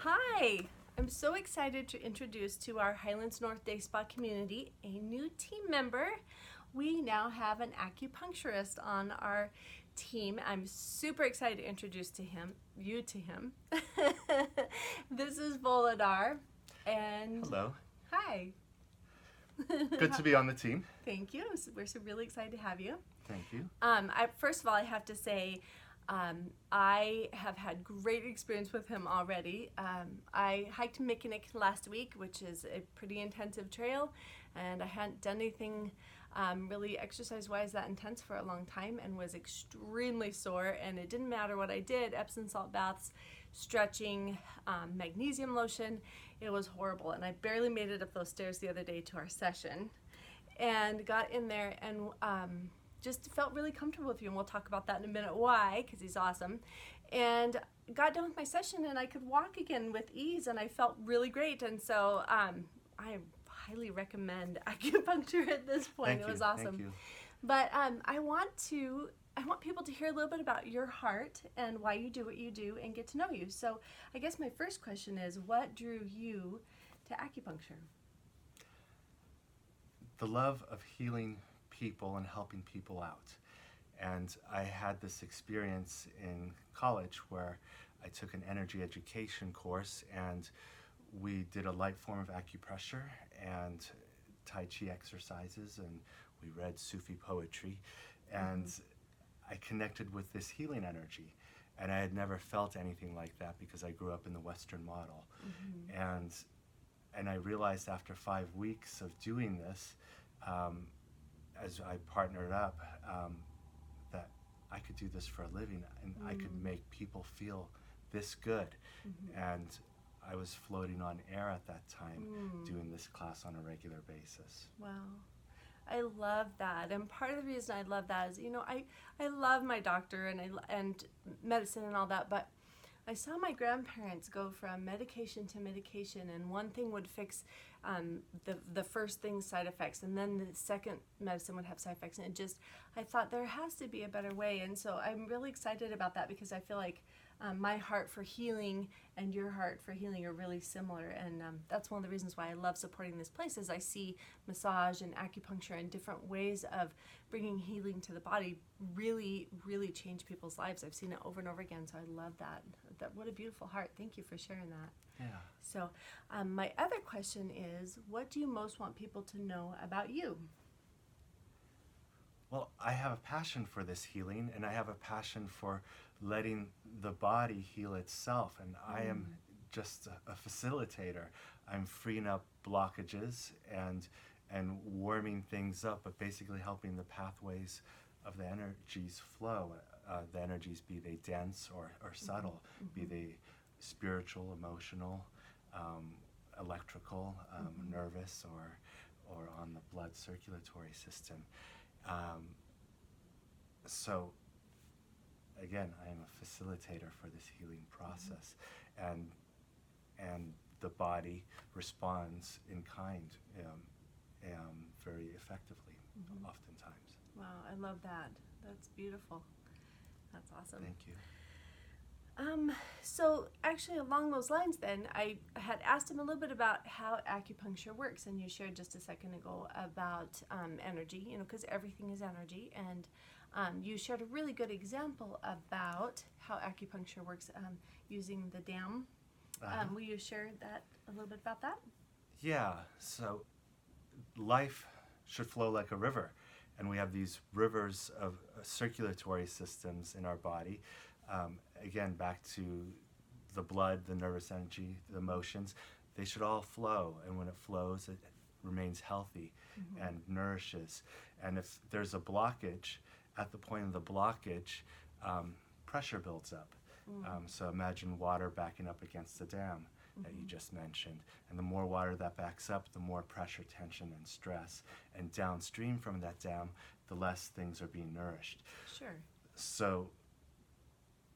Hi! I'm so excited to introduce to our Highlands North Day Spa community a new team member. We now have an acupuncturist on our team. I'm super excited to introduce you to him. This is Volodar, and Hello. hi. Good to be on the team. Thank you. We're so really excited to have you. Thank you. First of all, I have to say, I have had great experience with him already. I hiked Mikinik last week, which is a pretty intensive trail, and I hadn't done anything really exercise-wise that intense for a long time and was extremely sore, and it didn't matter what I did, Epsom salt baths, stretching, magnesium lotion. It was horrible, and I barely made it up those stairs the other day to our session and got in there and just felt really comfortable with you, and we'll talk about that in a minute why, because he's awesome. And got done with my session and I could walk again with ease, and I felt really great. And so I highly recommend acupuncture at this point. It was awesome. Thank you. But I want people to hear a little bit about your heart and why you do what you do and get to know you. So I guess my first question is, what drew you to acupuncture? The love of healing people and helping people out. And I had this experience in college where I took an energy education course, and we did a light form of acupressure and Tai Chi exercises, and we read Sufi poetry, and I connected with this healing energy. And I had never felt anything like that because I grew up in the Western model. And I realized after 5 weeks of doing this, as I partnered up, that I could do this for a living, and I could make people feel this good. And I was floating on air at that time, doing this class on a regular basis. Wow. I love that. And part of the reason I love that is, I love my doctor and medicine and all that, but I saw my grandparents go from medication to medication, and one thing would fix the first thing's side effects, and then the second medicine would have side effects, and I thought there has to be a better way. And so I'm really excited about that, because I feel like my heart for healing and your heart for healing are really similar, and that's one of the reasons why I love supporting this place, is I see massage and acupuncture and different ways of bringing healing to the body really, really change people's lives. I've seen it over and over again, so I love that. What a beautiful heart. Thank you for sharing that. Yeah. So my other question is, what do you most want people to know about you? Well, I have a passion for this healing, and I have a passion for letting the body heal itself. And I am just a facilitator. I'm freeing up blockages and warming things up, but basically helping the pathways of the energies flow. The energies, be they dense or subtle, be they spiritual, emotional, electrical, nervous, or on the blood circulatory system. So again, I am a facilitator for this healing process, and the body responds in kind, very effectively, oftentimes. Wow, I love that. That's beautiful. That's awesome. Thank you. So actually along those lines then, I had asked him a little bit about how acupuncture works, and you shared just a second ago about energy, because everything is energy, and you shared a really good example about how acupuncture works using the dam. Will you share that a little bit about that? Yeah, so life should flow like a river, and we have these rivers of circulatory systems in our body. Again, back to the blood, the nervous energy, the emotions, they should all flow, and when it flows, it remains healthy and nourishes. And if there's a blockage, at the point of the blockage, pressure builds up. So imagine water backing up against the dam that you just mentioned. And the more water that backs up, the more pressure, tension, and stress. And downstream from that dam, the less things are being nourished. Sure. So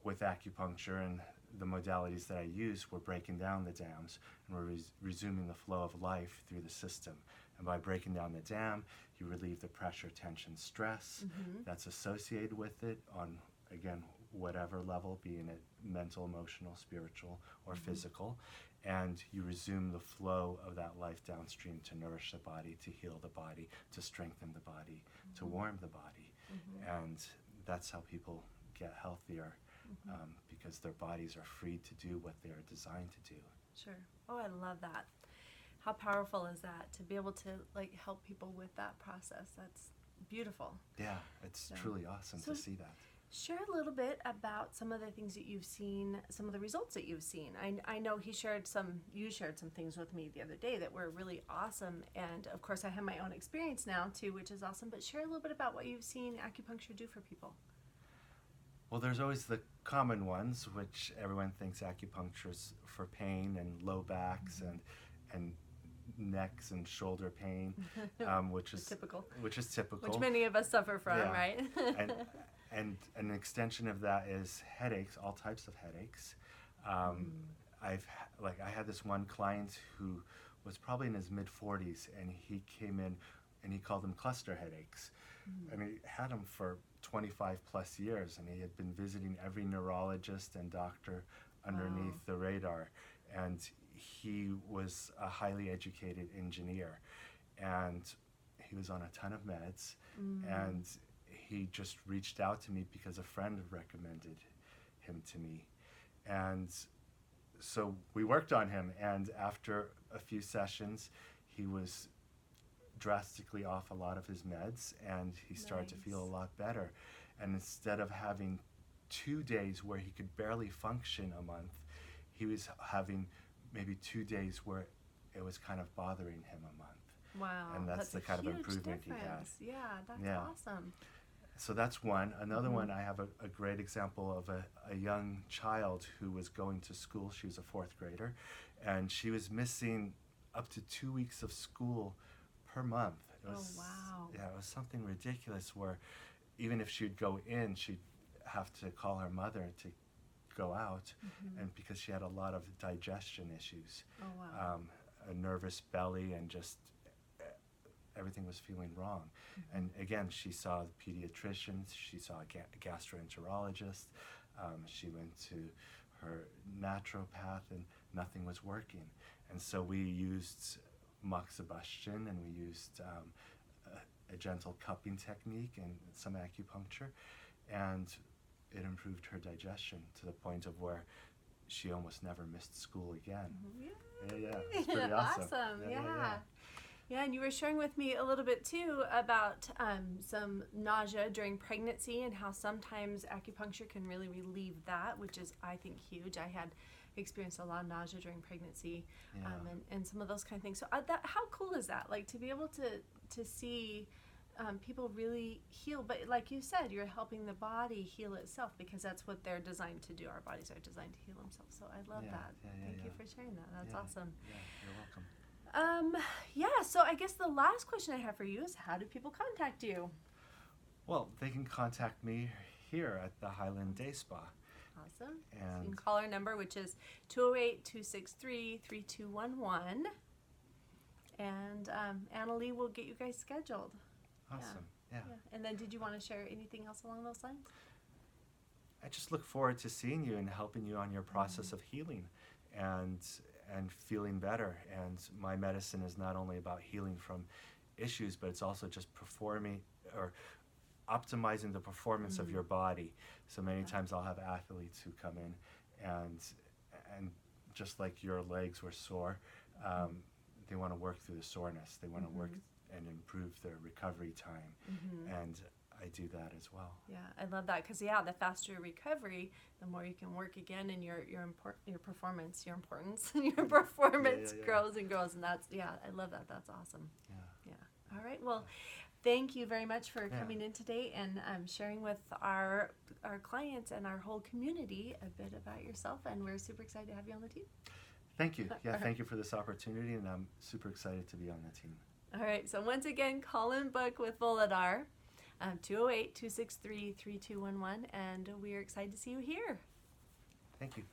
with acupuncture and the modalities that I use, we're breaking down the dams, and we're resuming the flow of life through the system. And by breaking down the dam, you relieve the pressure, tension, stress that's associated with it on, again, whatever level, being it mental, emotional, spiritual, or physical, and you resume the flow of that life downstream to nourish the body, to heal the body, to strengthen the body, to warm the body. And that's how people get healthier, because their bodies are free to do what they are designed to do. Sure. Oh, I love that. How powerful is that to be able to like help people with that process? That's beautiful. Yeah, it's truly awesome to see that. Share a little bit about some of the things that you've seen, some of the results that you've seen. I know you shared some things with me the other day that were really awesome. And of course I have my own experience now too, which is awesome, but share a little bit about what you've seen acupuncture do for people. Well, there's always the common ones, which everyone thinks acupuncture is for pain and low backs and necks and shoulder pain, which is typical. Which many of us suffer from, right? and an extension of that is headaches, all types of headaches. I had this one client who was probably in his mid-40s, and he came in and he called them cluster headaches. And he had them for 25 plus years, and he had been visiting every neurologist and doctor underneath the radar. And he was a highly educated engineer, and he was on a ton of meds, and he just reached out to me because a friend recommended him to me. And so we worked on him, and after a few sessions, he was drastically off a lot of his meds, and he started to feel a lot better. And instead of having 2 days where he could barely function a month, he was having maybe 2 days where it was kind of bothering him a month. Wow. And that's the kind of improvement he had. Yeah, that's awesome. So that's one. Another one, I have a great example of a young child who was going to school. She was a 4th grader, and she was missing up to 2 weeks of school per month. It was, wow. Yeah, it was something ridiculous where even if she'd go in, she'd have to call her mother to go out, and because she had a lot of digestion issues. Oh, wow. A nervous belly, and just everything was feeling wrong. And again, she saw the pediatricians, she saw a gastroenterologist, she went to her naturopath, and nothing was working. And so we used moxibustion, and we used a gentle cupping technique and some acupuncture, and it improved her digestion to the point of where she almost never missed school again. Yeah, it's pretty awesome. Yeah, and you were sharing with me a little bit too about some nausea during pregnancy and how sometimes acupuncture can really relieve that, which is, I think, huge. I had experienced a lot of nausea during pregnancy, and some of those kind of things. So how cool is that? Like to be able to see people really heal, but like you said, you're helping the body heal itself, because that's what they're designed to do. Our bodies are designed to heal themselves. So I love that. Thank you for sharing that. That's awesome. Yeah, you're welcome. So I guess the last question I have for you is, how do people contact you? Well, they can contact me here at the Highlands Day Spa. Awesome. And so you can call our number, which is 208-263-3211. And Annalie will get you guys scheduled. Awesome. Yeah. And then did you want to share anything else along those lines? I just look forward to seeing you and helping you on your process of healing and feeling better. And my medicine is not only about healing from issues, but it's also just performing or optimizing the performance of your body. So many times I'll have athletes who come in and just like your legs were sore, they want to work through the soreness. They want to work and improve their recovery time. And I do that as well. Yeah, I love that, because the faster your recovery, the more you can work again, and your performance grows and grows, and that's I love that. That's awesome. Yeah. All right. Well, thank you very much for coming in today and sharing with our clients and our whole community a bit about yourself, and we're super excited to have you on the team. Thank you. Yeah, thank you for this opportunity, and I'm super excited to be on the team. All right. So once again, call and book with Volodar. 208-263-3211, and we are excited to see you here. Thank you.